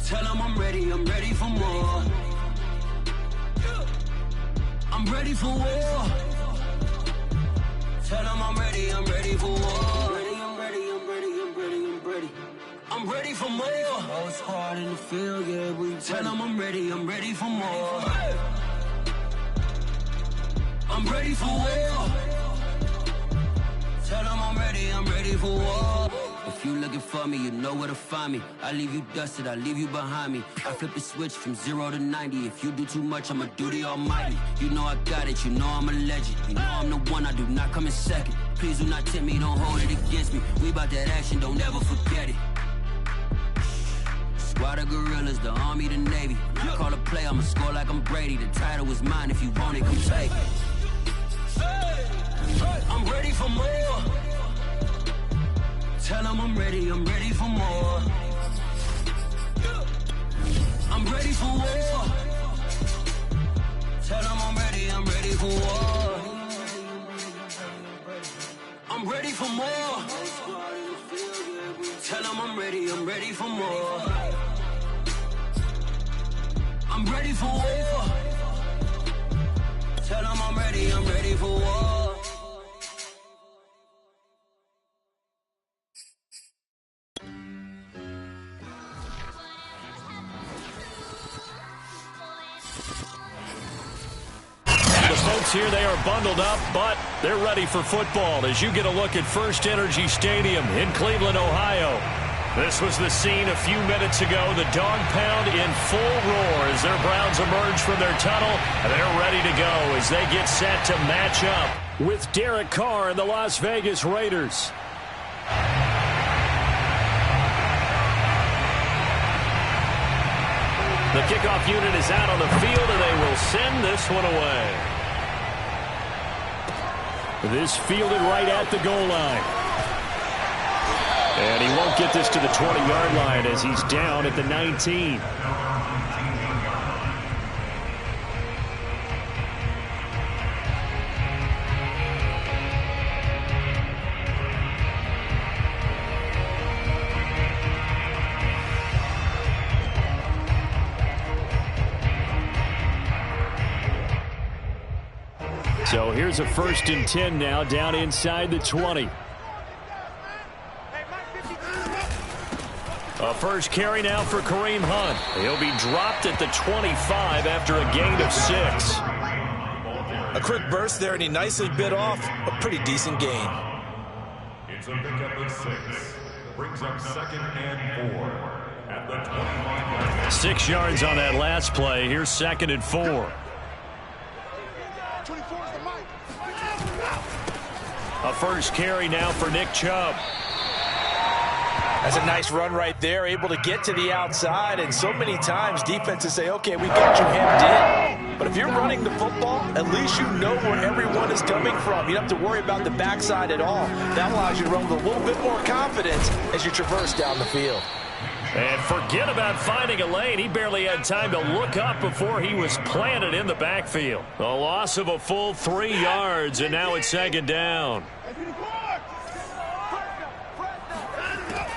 Tell them I'm ready for more. I'm ready for war. Tell them I'm ready for war. I'm ready for more. Oh, it's hard in the field, yeah, we tell them I'm ready for more. I'm ready for war. Tell them I'm ready for war. If you looking for me, you know where to find me. I leave you dusted, I leave you behind me. I flip the switch from 0 to 90. If you do too much, I'ma do the almighty. You know I got it, you know I'm a legend. You know I'm the one, I do not come in second. Please do not tempt me, don't hold it against me. We about that action, don't ever forget it. Squad of gorillas, the army, the navy. When I call a play, I'ma score like I'm Brady. The title is mine, if you want it, come take it. I'm ready for more. Tell them I'm ready for more. I'm ready for war. Tell them I'm ready for war. I'm ready for more. Tell them I'm ready for more. I'm ready for war. Tell them I'm ready for war. Here they are bundled up, but they're ready for football as you get a look at First Energy Stadium in Cleveland, Ohio. This was the scene a few minutes ago. The dog pound in full roar as their Browns emerge from their tunnel, and they're ready to go as they get set to match up with Derek Carr and the Las Vegas Raiders. The kickoff unit is out on the field, and they will send this one away. This fielded right at the goal line. And he won't get this to the 20-yard line as he's down at the 19. So here's a 1st and 10 now, down inside the 20. A first carry now for Kareem Hunt. He'll be dropped at the 25 after a gain of 6. A quick burst there, and he nicely bit off a pretty decent gain. It's a pickup of 6. Brings up 2nd and 4 at the 25. 6 yards on that last play. Here's 2nd and 4. A first carry now for Nick Chubb. That's a nice run right there, able to get to the outside, and so many times defenses say, okay, we got you hemmed in. But if you're running the football, at least you know where everyone is coming from. You don't have to worry about the backside at all. That allows you to run with a little bit more confidence as you traverse down the field. And forget about finding a lane. He barely had time to look up before he was planted in the backfield. A loss of a full 3 yards, and now it's 2nd down.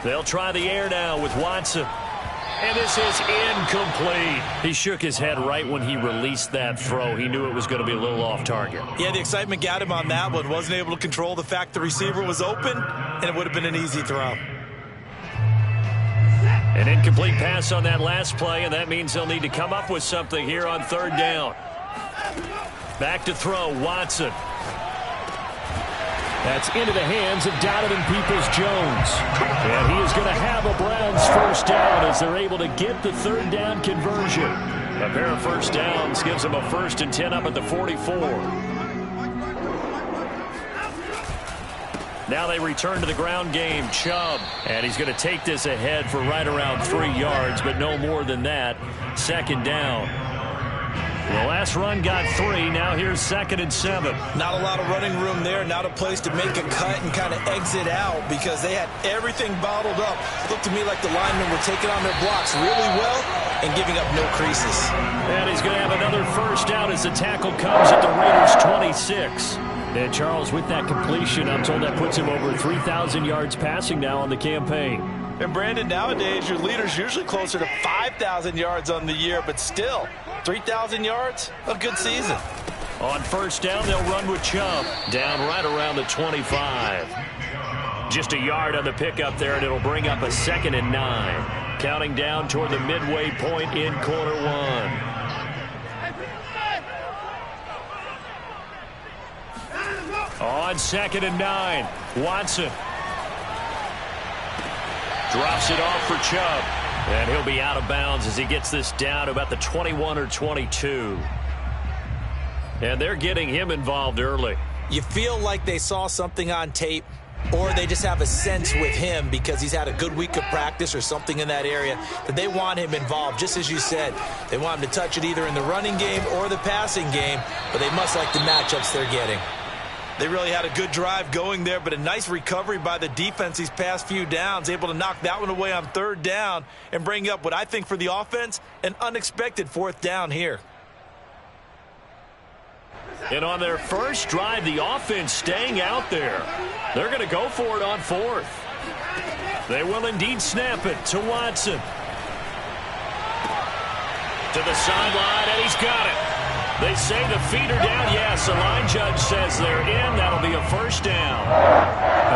They'll try the air now with Watson. And this is incomplete. He shook his head right when he released that throw. He knew it was going to be a little off target. Yeah, the excitement got him on that one. Wasn't able to control the fact the receiver was open, and it would have been an easy throw. An incomplete pass on that last play, and that means they'll need to come up with something here on 3rd down. Back to throw, Watson. That's into the hands of Donovan Peoples-Jones. And he is going to have a Browns 1st down as they're able to get the 3rd down conversion. A pair of 1st downs gives them a 1st and 10 up at the 44. Now they return to the ground game. Chubb. And he's going to take this ahead for right around 3 yards, but no more than that. 2nd down. The last run got 3. Now here's 2nd and 7. Not a lot of running room there. Not a place to make a cut and kind of exit out because they had everything bottled up. Looked to me like the linemen were taking on their blocks really well and giving up no creases. And he's going to have another 1st down as the tackle comes at the Raiders' 26. And Charles, with that completion, I'm told that puts him over 3,000 yards passing now on the campaign. And Brandon, nowadays your leader's usually closer to 5,000 yards on the year, but still, 3,000 yards, a good season. On first down, they'll run with Chubb. Down right around the 25. Just a yard on the pickup there, and it'll bring up a 2nd and 9. Counting down toward the midway point in quarter one. On 2nd and 9, Watson. Drops it off for Chubb. And he'll be out of bounds as he gets this down to about the 21 or 22. And they're getting him involved early. You feel like they saw something on tape, or they just have a sense with him because he's had a good week of practice or something in that area that they want him involved. Just as you said, they want him to touch it either in the running game or the passing game, but they must like the matchups they're getting. They really had a good drive going there, but a nice recovery by the defense these past few downs, able to knock that one away on 3rd down and bring up what I think for the offense, an unexpected 4th down here. And on their first drive, the offense staying out there. They're going to go for it on 4th. They will indeed snap it to Watson. To the sideline, and he's got it. They say the feet are down. Yes, the line judge says they're in. That'll be a 1st down.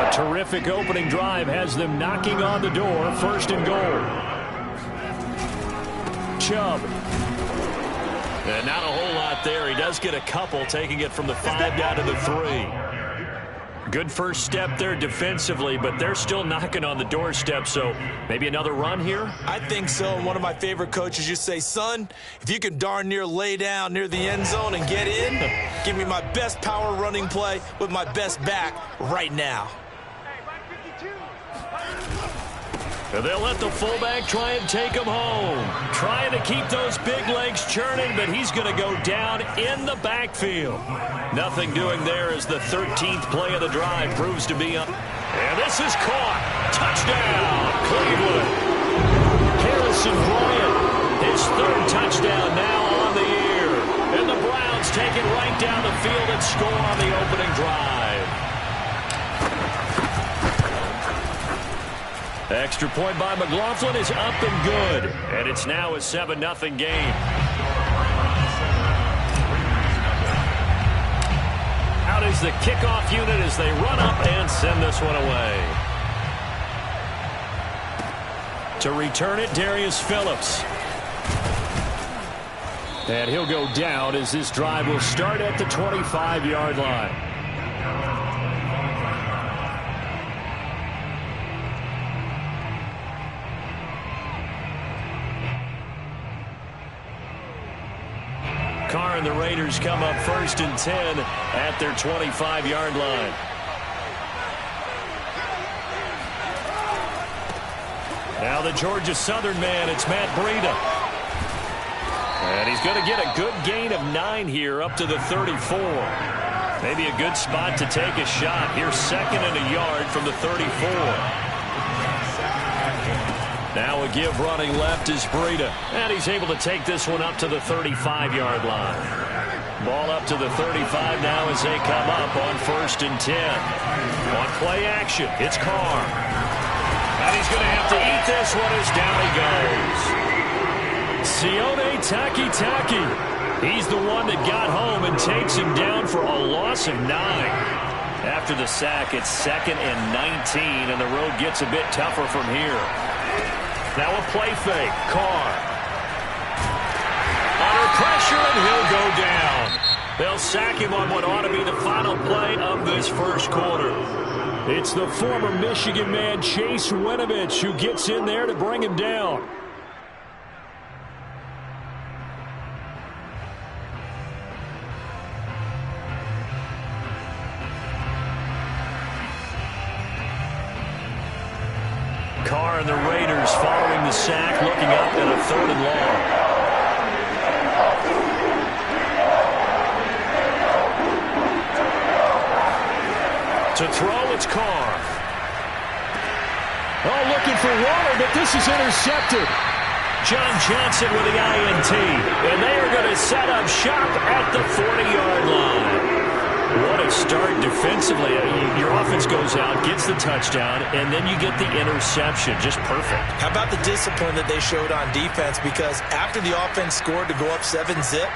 A terrific opening drive has them knocking on the door. 1st and goal. Chubb. And not a whole lot there. He does get a couple, taking it from the 5 down to the 3. Good first step there defensively, but they're still knocking on the doorstep, so maybe another run here? I think so. One of my favorite coaches used to say, son, if you can darn near lay down near the end zone and get in, give me my best power running play with my best back right now. And they'll let the fullback try and take him home. Trying to keep those big legs churning, but he's going to go down in the backfield. Nothing doing there as the 13th play of the drive proves to be up. And this is caught. Touchdown, Cleveland. Harrison Bryant, his 3rd touchdown now on the year. And the Browns take it right down the field and score on the opening drive. Extra point by McLaughlin is up and good. And it's now a 7-0 game. Out is the kickoff unit as they run up and send this one away. To return it, Darius Phillips. And he'll go down as this drive will start at the 25-yard line. Carr and the Raiders come up 1st and 10 at their 25-yard line. Now the Georgia Southern man, it's Matt Breida. And he's going to get a good gain of 9 here up to the 34. Maybe a good spot to take a shot. Here's 2nd and a yard from the 34. Now a give running left is Breida. And he's able to take this one up to the 35-yard line. Ball up to the 35 now as they come up on 1st and 10. On play action, it's Carr. And he's going to have to eat this one as down he goes. Sione Takitaki. He's the one that got home and takes him down for a loss of 9. After the sack, it's 2nd and 19, and the road gets a bit tougher from here. Now a play fake. Carr. Under pressure, and he'll go down. They'll sack him on what ought to be the final play of this 1st quarter. It's the former Michigan man, Chase Winovich, who gets in there to bring him down. Carr and the Raiders following the sack, looking up at a 3rd and long. To throw, it's Carr. Oh, looking for water, but this is intercepted. John Johnson with the INT, and they are going to set up shop at the 40-yard line. What a start defensively. Your offense goes out, gets the touchdown, and then you get the interception. Just perfect. How about the discipline that they showed on defense? Because after the offense scored to go up 7-zip,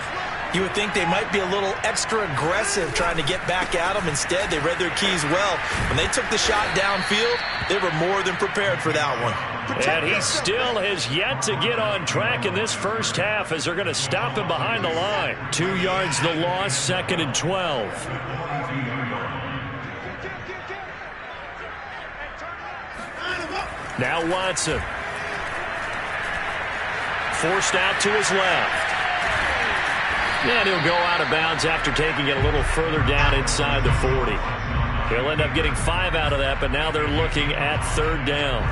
you would think they might be a little extra aggressive trying to get back at them. Instead, they read their keys well. When they took the shot downfield, they were more than prepared for that one. And he still has yet to get on track in this first half as they're going to stop him behind the line. 2 yards the loss, 2nd and 12. Now Watson. Forced out to his left. And he'll go out of bounds after taking it a little further down inside the 40. He'll end up getting 5 out of that, but now they're looking at 3rd down.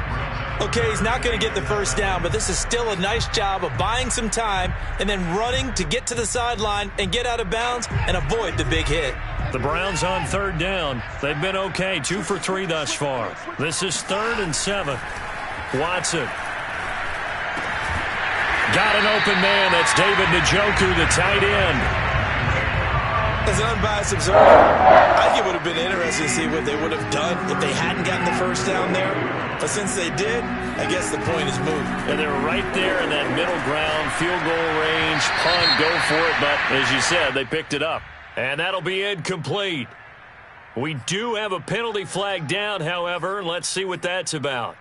Okay, he's not going to get the first down, but this is still a nice job of buying some time and then running to get to the sideline and get out of bounds and avoid the big hit. The Browns on 3rd down. They've been okay, 2 for 3 thus far. This is 3rd and 7. Watson. Got an open man. That's David Njoku, the tight end. As an unbiased observer, I think it would have been interesting to see what they would have done if they hadn't gotten the first down there. But since they did, I guess the point is moved. And they're right there in that middle ground, field goal range, punt, go for it. But as you said, they picked it up. And that'll be incomplete. We do have a penalty flag down, however. Let's see what that's about.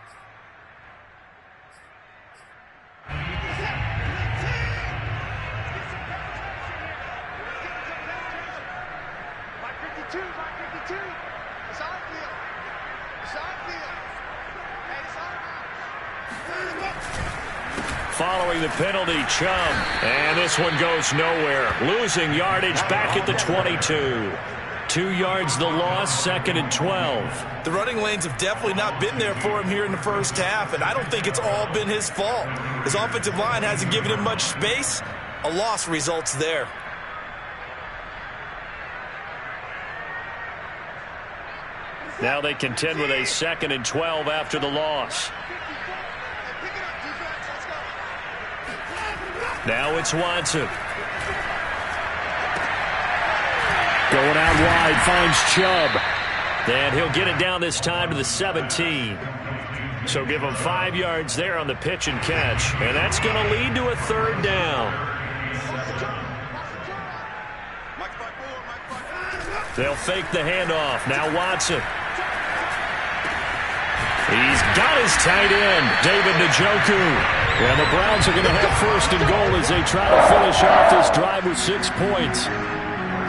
Following the penalty, Chubb. And this one goes nowhere. Losing yardage back at the 22. 2 yards the loss, 2nd and 12. The running lanes have definitely not been there for him here in the first half, and I don't think it's all been his fault. His offensive line hasn't given him much space. A loss results there. Now they contend with a 2nd and 12 after the loss. Now it's Watson. Going out wide, finds Chubb. And he'll get it down this time to the 17. So give him 5 yards there on the pitch and catch. And that's going to lead to a 3rd down. They'll fake the handoff. Now Watson. He's got his tight end, David Njoku. And the Browns are going to have 1st and goal as they try to finish off this drive with 6 points.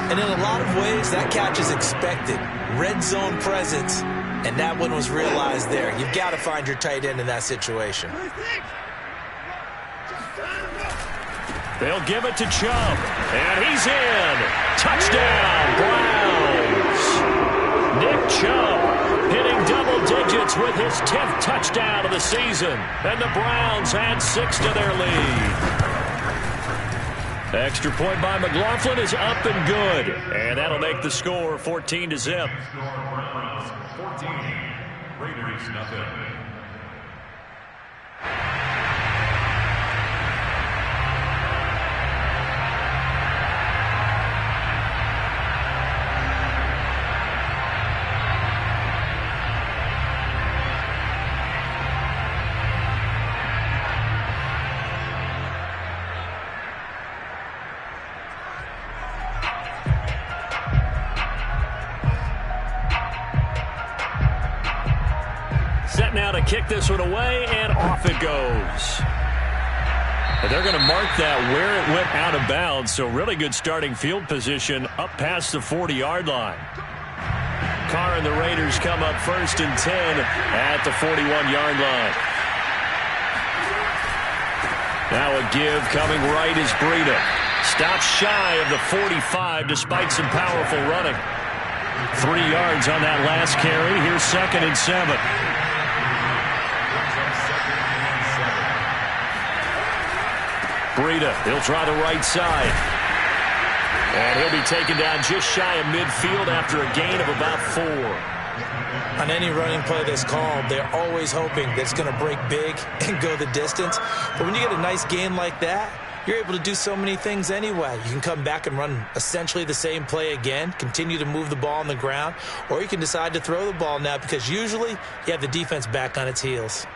And in a lot of ways, that catch is expected. Red zone presence. And that one was realized there. You've got to find your tight end in that situation. They'll give it to Chubb. And he's in. Touchdown, Browns. Nick Chubb hitting double digits with his 10th touchdown of the season. And the Browns add 6 to their lead. Extra point by McLaughlin is up and good. And that'll make the score 14-0. 14, Raiders nothing. Set now to kick this one away, and off it goes. And they're going to mark that where it went out of bounds, so really good starting field position up past the 40-yard line. Carr and the Raiders come up 1st and 10 at the 41-yard line. Now a give coming right is Breida. Stops shy of the 45 despite some powerful running. 3 yards on that last carry. Here's 2nd and 7. Breida, he'll try the right side. And he'll be taken down just shy of midfield after a gain of about 4. On any running play that's called, they're always hoping that it's going to break big and go the distance. But when you get a nice gain like that, you're able to do so many things anyway. You can come back and run essentially the same play again, continue to move the ball on the ground, or you can decide to throw the ball now because usually you have the defense back on its heels.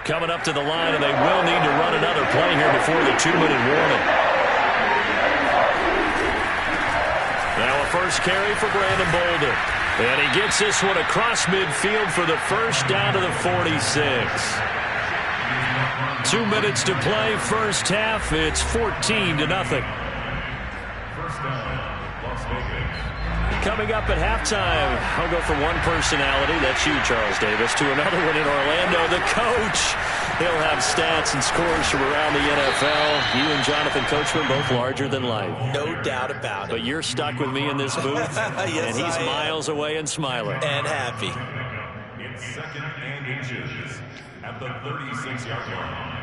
Coming up to the line, and they will need to run another play here before the 2-minute warning. Now a first carry for Brandon Bolden. And he gets this one across midfield for the first down to the 46. 2 minutes to play, first half. It's 14-0. First down, Las Vegas. Coming up at halftime, I'll go from one personality, that's you, Charles Davis, to another one in Orlando, the coach. He'll have stats and scores from around the NFL. You and Jonathan Coachman, both larger than life. No doubt about it. But you're stuck with me in this booth, yes, and he's miles away and smiling. And happy. It's 2nd and inches at the 36-yard line.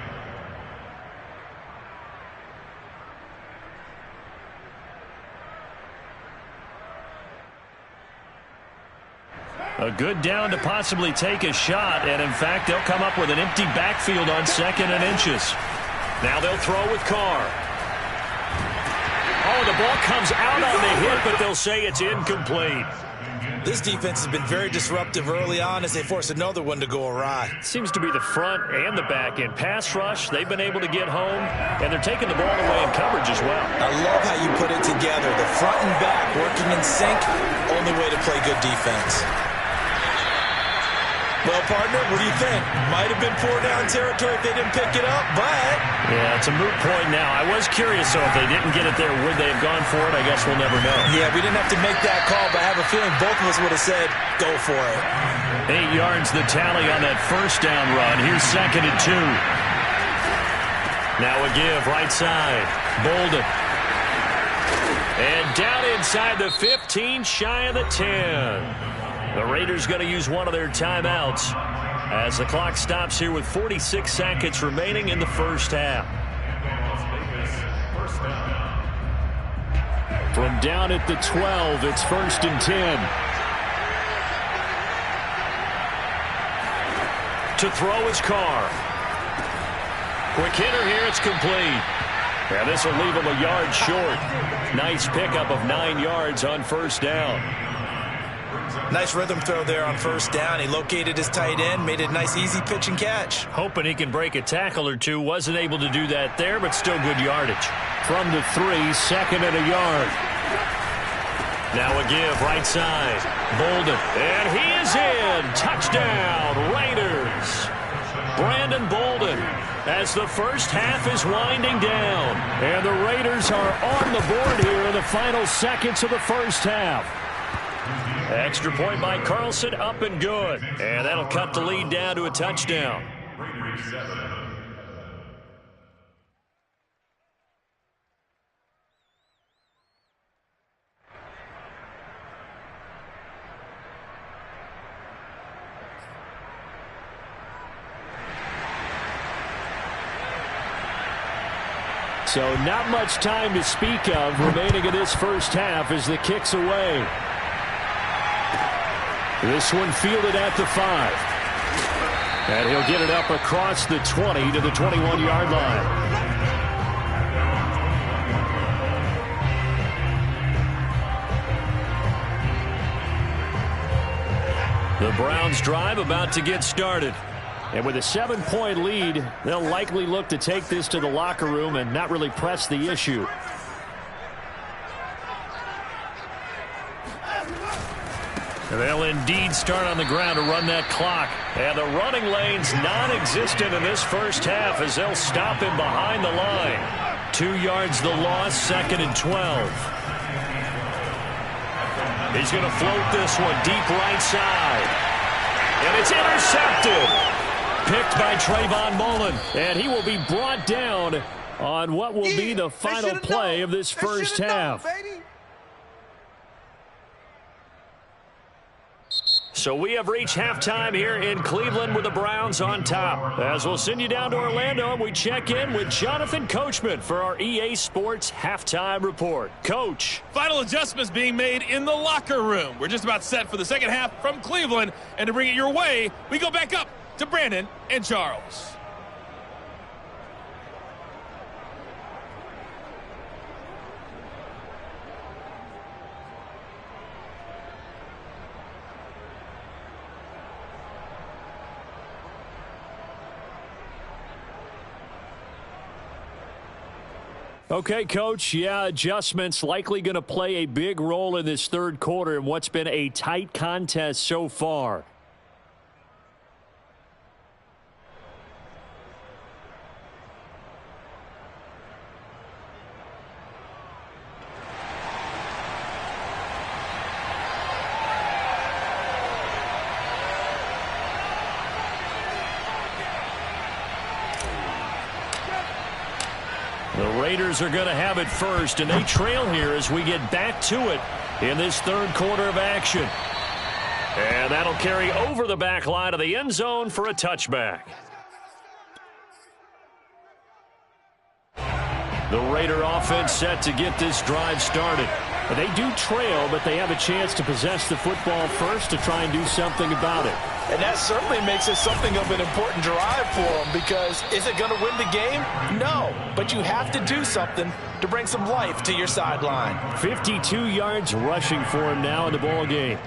A good down to possibly take a shot, and in fact, they'll come up with an empty backfield on 2nd and inches. Now they'll throw with Carr. Oh, the ball comes out on the hit, but they'll say it's incomplete. This defense has been very disruptive early on as they force another one to go awry. Seems to be the front and the back end. Pass rush, they've been able to get home, and they're taking the ball away in coverage as well. I love how you put it together. The front and back working in sync, only way to play good defense. Well, partner, what do you think? Might have been 4-down territory if they didn't pick it up, but... Yeah, it's a moot point now. I was curious, so if they didn't get it there, would they have gone for it? I guess we'll never know. Yeah, we didn't have to make that call, but I have a feeling both of us would have said, go for it. 8 yards the tally on that first down run. Here's 2nd and 2. Now a give, right side. Bolden. And down inside the 15, shy of the 10. The Raiders going to use one of their timeouts as the clock stops here with 46 seconds remaining in the first half. From down at the 12, it's 1st and 10. To throw is Carr. Quick hitter here, it's complete. And this will leave him a yard short. Nice pickup of 9 yards on first down. Nice rhythm throw there on first down. He located his tight end, made it a nice easy pitch and catch. Hoping he can break a tackle or two. Wasn't able to do that there, but still good yardage. From the 3, 2nd and a yard. Now a give, right side. Bolden, and he is in. Touchdown, Raiders. Brandon Bolden, as the first half is winding down. And the Raiders are on the board here in the final seconds of the first half. Extra point by Carlson, up and good. And that'll cut the lead down to a touchdown. So not much time to speak of remaining in this first half as the kick's away. This one fielded at the 5. And he'll get it up across the 20 to the 21-yard line. The Browns drive about to get started. And with a 7-point lead, they'll likely look to take this to the locker room and not really press the issue. They'll indeed start on the ground to run that clock. And the running lane's non-existent in this first half as they'll stop him behind the line. 2 yards the loss, 2nd and 12. He's going to float this one deep right side. And it's intercepted. Picked by Trayvon Mullen. And he will be brought down on what will be the final play of this first half. So we have reached halftime here in Cleveland with the Browns on top. As we'll send you down to Orlando and we check in with Jonathan Coachman for our EA Sports Halftime Report. Coach. Final adjustments being made in the locker room. We're just about set for the second half from Cleveland. And to bring it your way, we go back up to Brandon and Charles. Okay, Coach, adjustments likely going to play a big role in this third quarter in what's been a tight contest so far. The Raiders are going to have it first, and they trail here as we get back to it in this third quarter of action. And that'll carry over the back line of the end zone for a touchback. The Raider offense set to get this drive started. They do trail, but they have a chance to possess the football first to try and do something about it. And that certainly makes it something of an important drive for them, because is it going to win the game? No, but you have to do something to bring some life to your sideline. 52 yards rushing for him now in the ball game.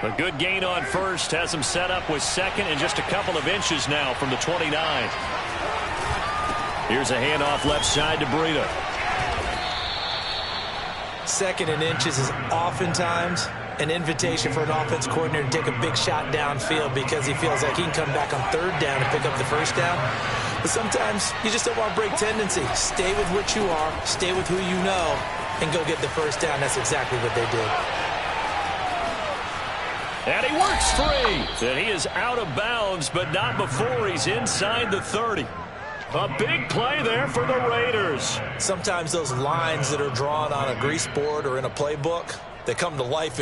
A good gain on first has him set up with second and just a couple of inches now from the 29. Here's a handoff left side to Breida. Second and inches is oftentimes an invitation for an offense coordinator to take a big shot downfield because he feels like he can come back on third down and pick up the first down. But sometimes you just don't want to break tendency. Stay with what you are, stay with who you know, and go get the first down. That's exactly what they did. And he works free. And he is out of bounds, but not before he's inside the 30. A big play there for the Raiders. Sometimes those lines that are drawn on a grease board or in a playbook, they come to life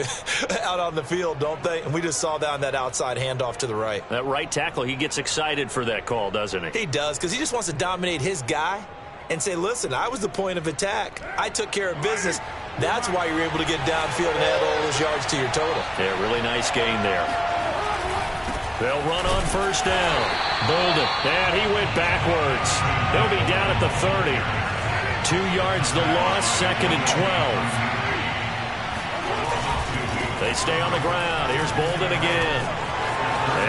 out on the field, don't they? And we just saw down that outside handoff to the right. That right tackle, he gets excited for that call, doesn't he? He does, because he just wants to dominate his guy and say, listen, I was the point of attack. I took care of business. That's why you're able to get downfield and add all those yards to your total. Yeah, really nice gain there. They'll run on first down. Bolden, and he went backwards. They'll be down at the 30. 2 yards the loss, second and 12. They stay on the ground. Here's Bolden again.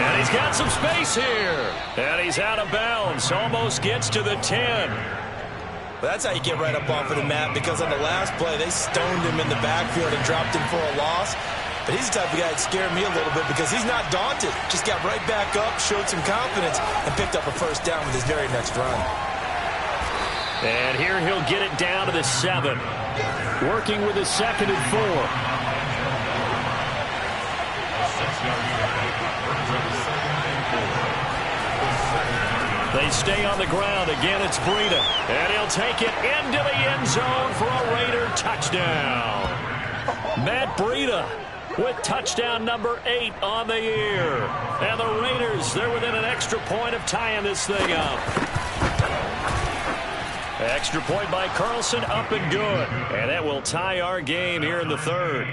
And he's got some space here. And he's out of bounds. Almost gets to the 10. That's how you get right up off of the mat, because on the last play, they stoned him in the backfield and dropped him for a loss. But he's the type of guy that scared me a little bit because he's not daunted. Just got right back up, showed some confidence, and picked up a first down with his very next run. And here he'll get it down to the 7. Working with a second and 4. They stay on the ground. Again, it's Breida. And he'll take it into the end zone for a Raider touchdown. Matt Breida with touchdown number 8 on the year. And the Raiders, they're within an extra point of tying this thing up. Extra point by Carlson, up and good. And that will tie our game here in the third.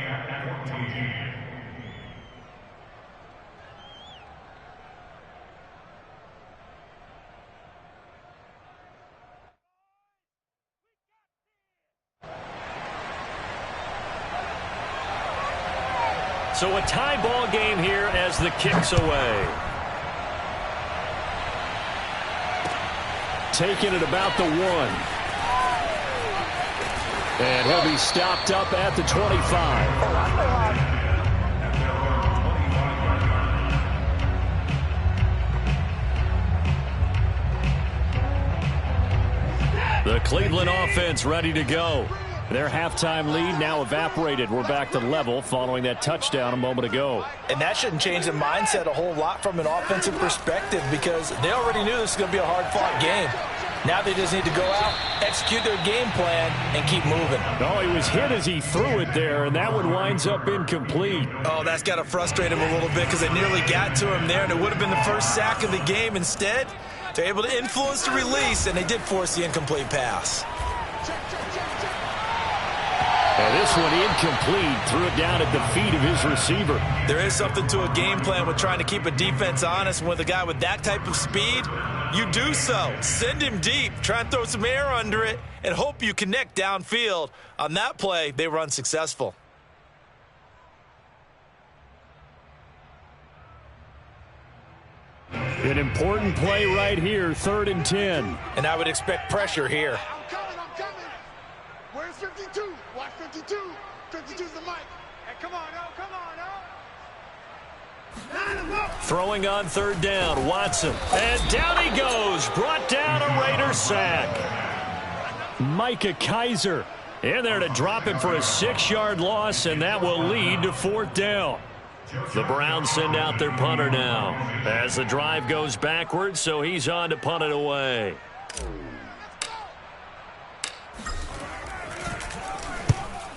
So a tie ball game here as the kick's away. Taking it about the 1. And he'll be stopped up at the 25. The Cleveland offense ready to go. Their halftime lead now evaporated. We're back to level following that touchdown a moment ago. And that shouldn't change the mindset a whole lot from an offensive perspective, because they already knew this was going to be a hard-fought game. Now they just need to go out, execute their game plan, and keep moving. Oh, he was hit as he threw it there, and that one winds up incomplete. Oh, that's got to frustrate him a little bit, because they nearly got to him there, and it would have been the first sack of the game. Instead, they're able to influence the release, and they did force the incomplete pass. And this one incomplete. Threw it down at the feet of his receiver. There is something to a game plan with trying to keep a defense honest. With a guy with that type of speed, you do so. Send him deep. Try and throw some air under it and hope you connect downfield. On that play, they were unsuccessful. An important play right here, 3rd and 10. And I would expect pressure here. I'm coming. Where's 52? Watch 52. 52's the mic. Hey, come on, no. Throwing on 3rd down, Watson. And down he goes. Brought down a Raider sack. Micah Kaiser in there to drop him for a 6-yard loss, and that will lead to 4th down. The Browns send out their punter now as the drive goes backwards, so he's on to punt it away.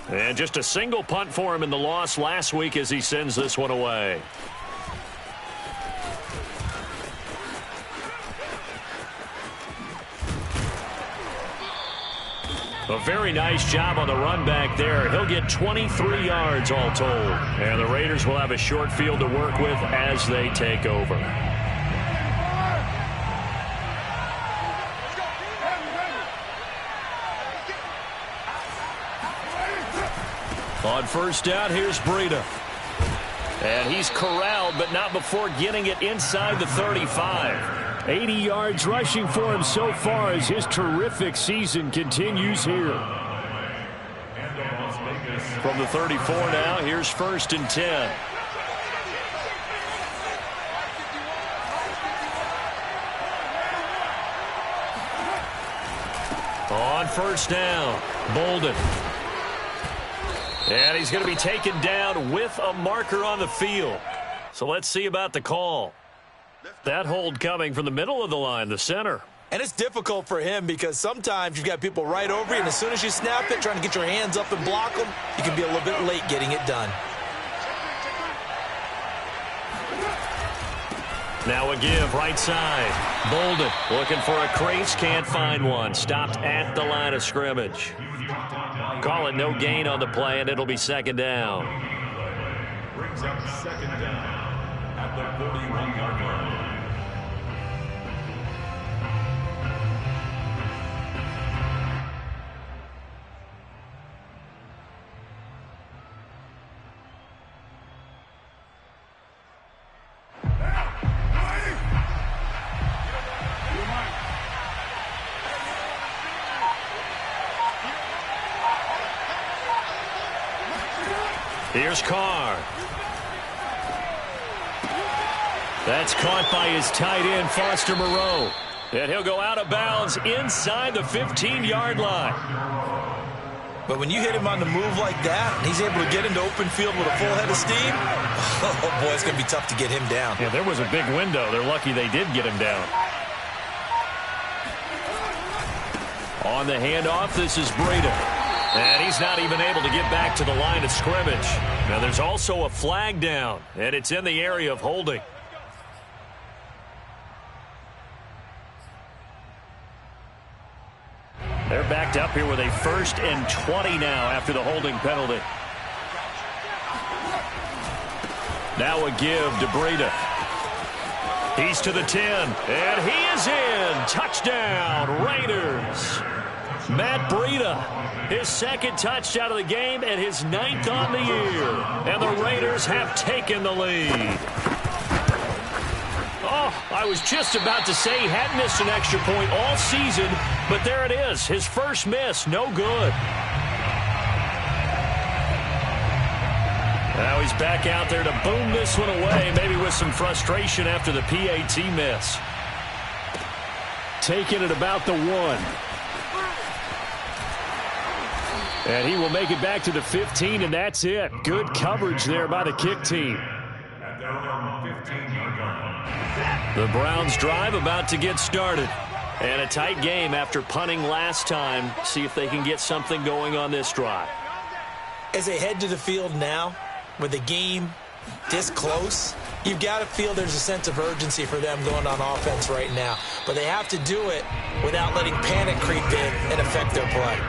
And just a single punt for him in the loss last week as he sends this one away. A very nice job on the run back there. He'll get 23 yards all told. And the Raiders will have a short field to work with as they take over. On 1st down, here's Breida. And he's corralled, but not before getting it inside the 35. 80 yards rushing for him so far as his terrific season continues here. From the 34 now, here's 1st and 10. On 1st down, Bolden. And he's going to be taken down with a marker on the field. So let's see about the call. That hold coming from the middle of the line, the center. And it's difficult for him because sometimes you've got people right over you, and as soon as you snap it, trying to get your hands up and block them, you can be a little bit late getting it done. Now a give, right side. Bolden looking for a crease, can't find one. Stopped at the line of scrimmage. Call it no gain on the play, and it'll be 2nd down. Brings up 2nd down at the 41-yard line. Here's Carr. That's caught by his tight end, Foster Moreau. And he'll go out of bounds inside the 15-yard line. But when you hit him on the move like that, and he's able to get into open field with a full head of steam, oh, boy, it's going to be tough to get him down. Yeah, there was a big window. They're lucky they did get him down. On the handoff, this is Breida. And he's not even able to get back to the line of scrimmage. Now there's also a flag down, and it's in the area of holding. They're backed up here with a 1st and 20 now after the holding penalty. Now a give to Breida. He's to the 10, and he is in. Touchdown, Raiders. Matt Breida, his 2nd touchdown of the game and his 9th on the year. And the Raiders have taken the lead. Oh, I was just about to say he hadn't missed an extra point all season, but there it is, his first miss, no good. Now he's back out there to boom this one away, maybe with some frustration after the PAT miss. Taking it about the 1. And he will make it back to the 15, and that's it. Good coverage there by the kick team. The Browns drive about to get started. And a tight game after punting last time. See if they can get something going on this drive. As they head to the field now, with the game this close, you've got to feel there's a sense of urgency for them going on offense right now. But they have to do it without letting panic creep in and affect their play.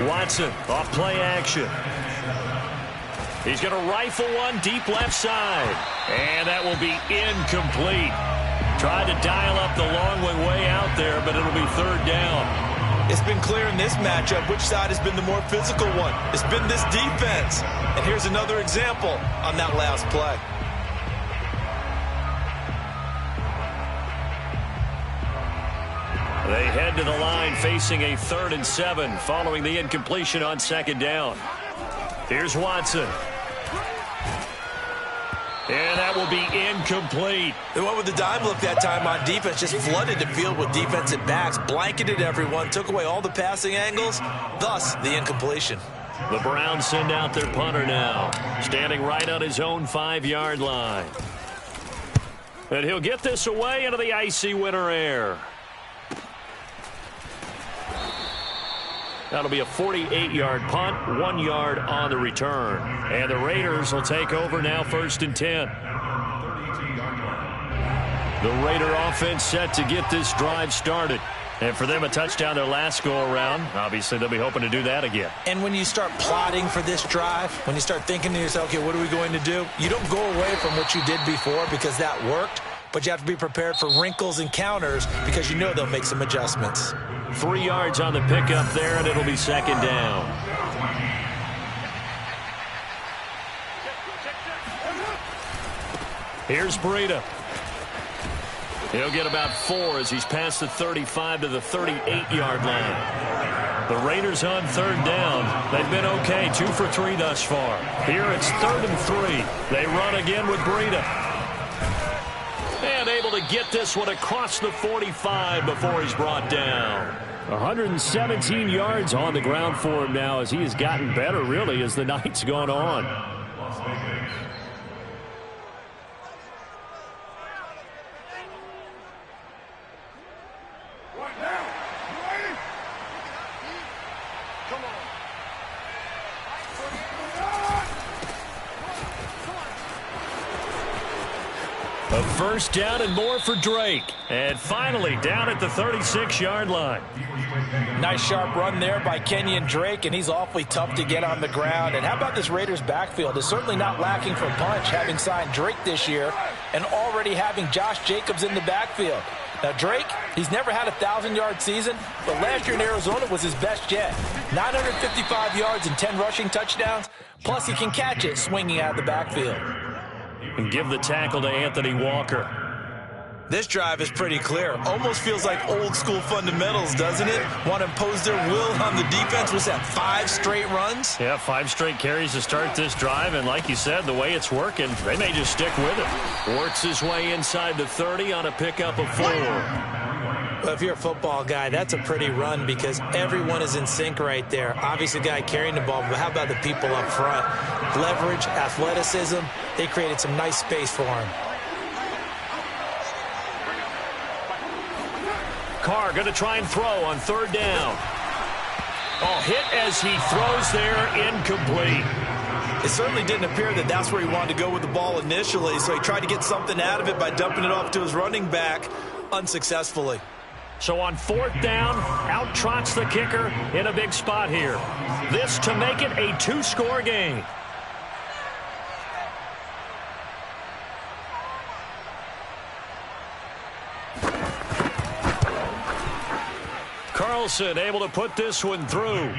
Watson off play action. He's going to rifle one deep left side. And that will be incomplete. Tried to dial up the long way out there, but it'll be third down. It's been clear in this matchup which side has been the more physical one. It's been this defense. And here's another example on that last play. They head to the line facing a 3rd and 7 following the incompletion on 2nd down. Here's Watson. And that will be incomplete. They went with the dime look that time on defense, just flooded the field with defensive backs, blanketed everyone, took away all the passing angles, thus the incompletion. The Browns send out their punter now, standing right on his own 5-yard line. And he'll get this away into the icy winter air. That'll be a 48-yard punt, 1 yard on the return. And the Raiders will take over now, 1st and 10. The Raider offense set to get this drive started. And for them, a touchdown their last go-around. Obviously, they'll be hoping to do that again. And when you start plotting for this drive, when you start thinking to yourself, okay, what are we going to do? You don't go away from what you did before because that worked. But you have to be prepared for wrinkles and counters because you know they'll make some adjustments. 3 yards on the pickup there, and it'll be 2nd down. Here's Breida. He'll get about 4 as he's past the 35 to the 38-yard line. The Raiders on 3rd down. They've been okay, 2 for 3 thus far. Here it's 3rd and 3. They run again with Breida. And able to get this one across the 45 before he's brought down. 117 yards on the ground for him now as he has gotten better, really, as the night's gone on. A 1st down and more for Drake. And finally down at the 36-yard line. Nice sharp run there by Kenyon Drake, and he's awfully tough to get on the ground. And how about this Raiders backfield? It's certainly not lacking for punch, having signed Drake this year and already having Josh Jacobs in the backfield. Now, Drake, he's never had a 1,000-yard season, but last year in Arizona was his best yet. 955 yards and 10 rushing touchdowns, plus he can catch it swinging out of the backfield. And give the tackle to Anthony Walker. This drive is pretty clear. Almost feels like old school fundamentals, doesn't it? Want to impose their will on the defense. Was that 5 straight runs? Yeah, 5 straight carries to start this drive. And like you said, the way it's working, they may just stick with it. Works his way inside the 30 on a pickup of 4. Well, if you're a football guy, that's a pretty run because everyone is in sync right there. Obviously, the guy carrying the ball, but how about the people up front? Leverage, athleticism, they created some nice space for him. Carr going to try and throw on 3rd down. Oh, hit as he throws there, incomplete. It certainly didn't appear that that's where he wanted to go with the ball initially, so he tried to get something out of it by dumping it off to his running back unsuccessfully. So on 4th down, out trots the kicker in a big spot here. This to make it a 2-score game. Carlson able to put this one through.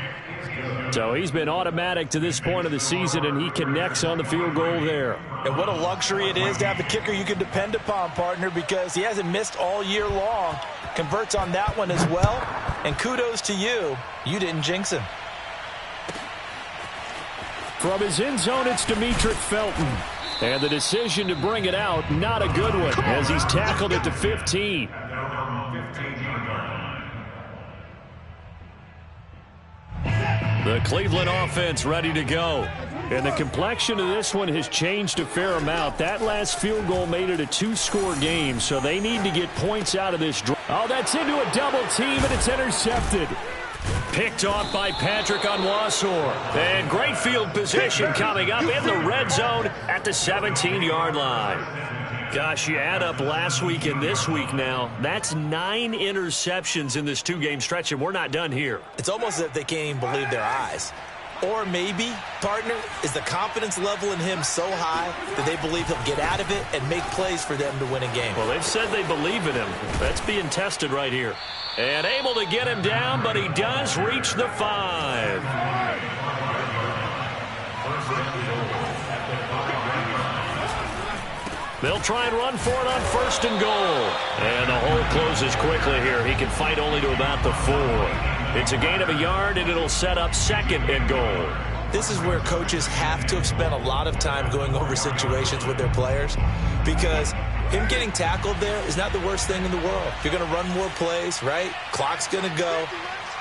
So he's been automatic to this point of the season, and he connects on the field goal there. And what a luxury it is to have a kicker you can depend upon, partner, because he hasn't missed all year long. Converts on that one as well. And kudos to you. You didn't jinx him. From his end zone, it's Demetric Felton. And the decision to bring it out, not a good one, as he's tackled at the 15. The Cleveland offense ready to go. And the complexion of this one has changed a fair amount. That last field goal made it a 2-score game, so they need to get points out of this drive. Oh, that's into a double team, and it's intercepted. Picked off by Patrick Onwuasor. And great field position coming up in the red zone at the 17-yard line. Gosh, you add up last week and this week now, that's 9 interceptions in this 2-game stretch, and we're not done here. It's almost as if they can't even believe their eyes. Or maybe, partner, is the confidence level in him so high that they believe he'll get out of it and make plays for them to win a game. Well, they've said they believe in him. That's being tested right here. And able to get him down, but he does reach the 5. They'll try and run for it on 1st and goal. And the hole closes quickly here. He can fight only to about the 4. It's a gain of a yard, and it'll set up 2nd and goal. This is where coaches have to have spent a lot of time going over situations with their players, because him getting tackled there is not the worst thing in the world. You're going to run more plays, right? Clock's going to go.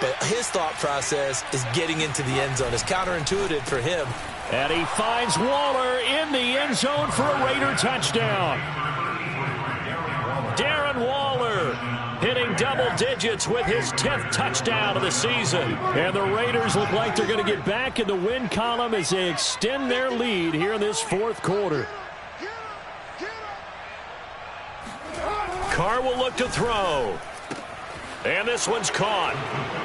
But his thought process is getting into the end zone. It's counterintuitive for him. And he finds Waller in the end zone for a Raider touchdown. Darren Waller hitting double digits with his 10th touchdown of the season. And the Raiders look like they're going to get back in the win column as they extend their lead here in this 4th quarter. Carr will look to throw. And this one's caught.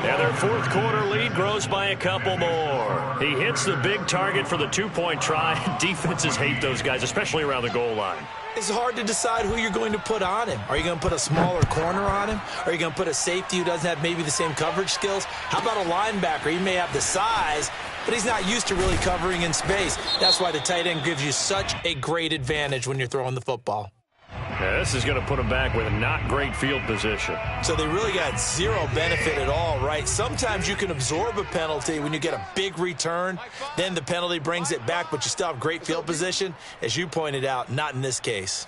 And their 4th quarter lead grows by a couple more. He hits the big target for the 2-point try. Defenses hate those guys, especially around the goal line. It's hard to decide who you're going to put on him. Are you going to put a smaller corner on him? Are you going to put a safety who doesn't have maybe the same coverage skills? How about a linebacker? He may have the size, but he's not used to really covering in space. That's why the tight end gives you such a great advantage when you're throwing the football. Yeah, this is going to put them back with a not great field position. So they really got zero benefit at all, right? Sometimes you can absorb a penalty when you get a big return. Then the penalty brings it back, but you still have great field position. As you pointed out, not in this case.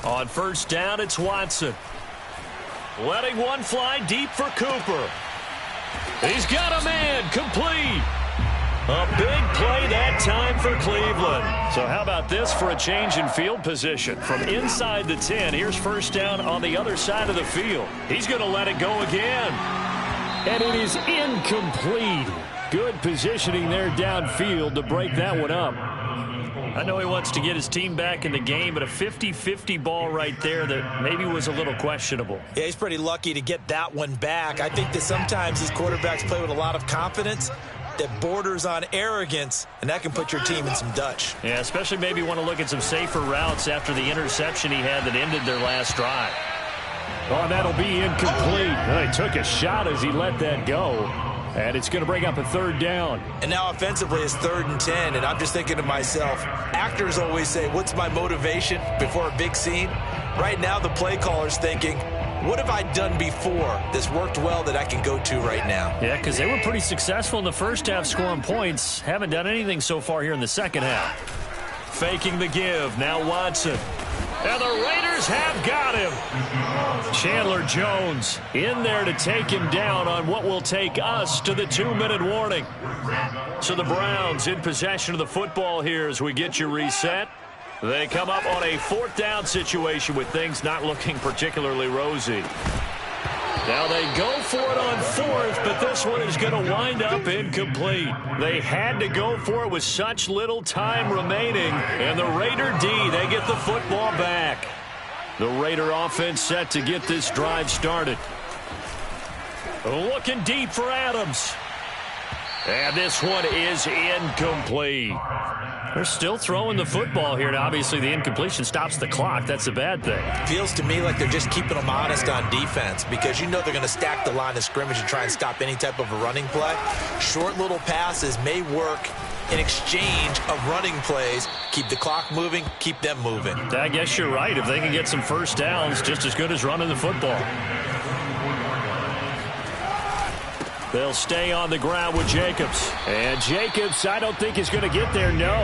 On 1st down, it's Watson. Letting one fly deep for Cooper. He's got a man, complete. A big play that time for Cleveland. So how about this for a change in field position? From inside the 10, here's 1st down on the other side of the field. He's going to let it go again. And it is incomplete. Good positioning there downfield to break that one up. I know he wants to get his team back in the game, but a 50-50 ball right there that maybe was a little questionable. Yeah, he's pretty lucky to get that one back. I think that sometimes these quarterbacks play with a lot of confidence that borders on arrogance, and that can put your team in some Dutch. Yeah, especially maybe want to look at some safer routes after the interception he had that ended their last drive. Oh, that'll be incomplete. Well, he took a shot as he let that go. And it's going to bring up a 3rd down. And now offensively it's 3rd and 10. And I'm just thinking to myself, actors always say, what's my motivation before a big scene? Right now the play caller's thinking, what have I done before that's worked well that I can go to right now? Yeah, because they were pretty successful in the 1st half scoring points. Haven't done anything so far here in the 2nd half. Faking the give. Now Watson. And the Raiders have got him. Chandler Jones in there to take him down on what will take us to the 2-minute warning. So the Browns in possession of the football here as we get you reset. They come up on a 4th down situation with things not looking particularly rosy. Now they go for it on 4th, but this one is going to wind up incomplete. They had to go for it with such little time remaining, and the Raider D, they get the football back. The Raider offense set to get this drive started. Looking deep for Adams. And this one is incomplete. They're still throwing the football here. Now, obviously, the incompletion stops the clock. That's a bad thing. Feels to me like they're just keeping them honest on defense because you know they're going to stack the line of scrimmage and try and stop any type of a running play. Short little passes may work in exchange of running plays. Keep the clock moving, keep them moving. I guess you're right. If they can get some 1st downs, just as good as running the football. They'll stay on the ground with Jacobs. And Jacobs, I don't think is going to get there. No.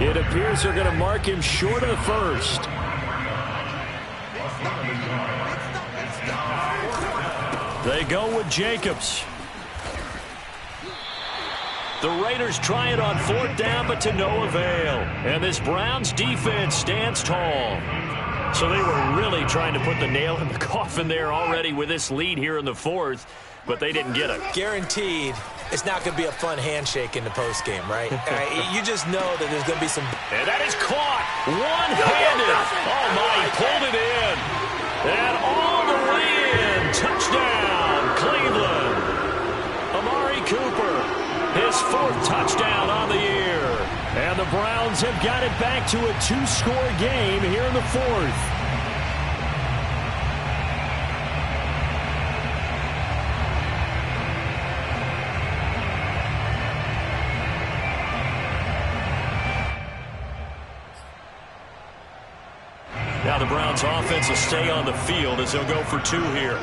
It appears they're going to mark him short of the 1st. They go with Jacobs. The Raiders try it on 4th down, but to no avail. And this Browns defense stands tall. So they were really trying to put the nail in the coffin there already with this lead here in the 4th. But they didn't get it. Guaranteed, it's not going to be a fun handshake in the postgame, right? You just know that there's going to be some... And that is caught one-handed. Oh, my, he pulled it in. And all the way in. Touchdown, Cleveland. Amari Cooper, his 4th touchdown on the year. And the Browns have got it back to a 2-score game here in the 4th. Now the Browns offense will stay on the field as they'll go for 2 here.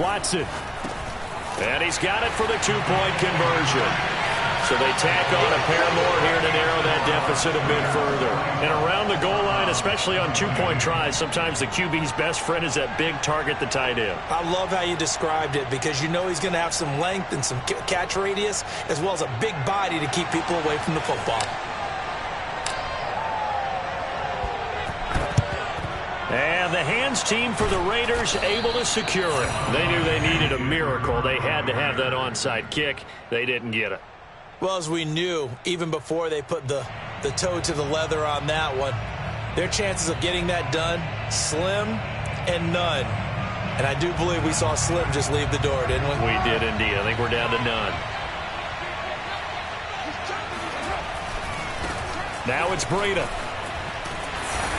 Watson. And he's got it for the 2-point conversion. So they tack on a pair more here to narrow that deficit a bit further. And around the goal line, especially on 2-point tries, sometimes the QB's best friend is that big target, the tight end. I love how you described it because you know he's going to have some length and some catch radius as well as a big body to keep people away from the football. And the hands team for the Raiders able to secure it. They knew they needed a miracle. They had to have that onside kick. They didn't get it. Well, as we knew, even before they put the toe to the leather on that one, their chances of getting that done, slim and none. And I do believe we saw Slim just leave the door, didn't we? We did indeed. I think we're down to none. Now it's Breida.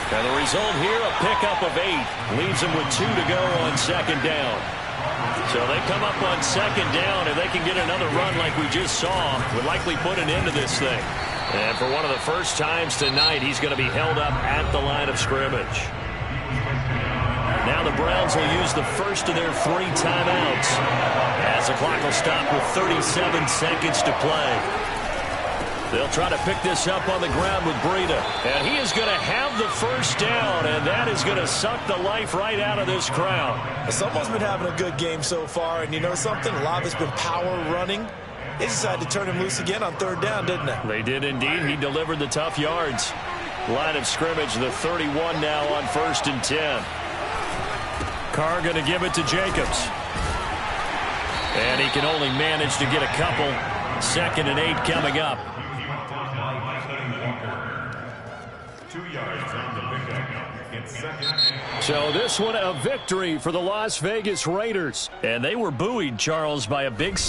And the result here, a pickup of 8. Leaves them with 2 to go on 2nd down. So they come up on 2nd down, and they can get another run like we just saw. Would likely put an end to this thing. And for one of the first times tonight, he's going to be held up at the line of scrimmage. Now the Browns will use the first of their 3 timeouts as the clock will stop with 37 seconds to play. They'll try to pick this up on the ground with Breida. And he is going to have the first down, and that is going to suck the life right out of this crowd. Someone's been having a good game so far, and you know something? A lot of it's been power running. They decided to turn him loose again on 3rd down, didn't they? They did indeed. He delivered the tough yards. Line of scrimmage, the 31 now on 1st and 10. Carr going to give it to Jacobs. And he can only manage to get a couple. 2nd and 8 coming up. 2 yards on the pickup. It's 2nd. So this one a victory for the Las Vegas Raiders. And they were buoyed, Charles, by a big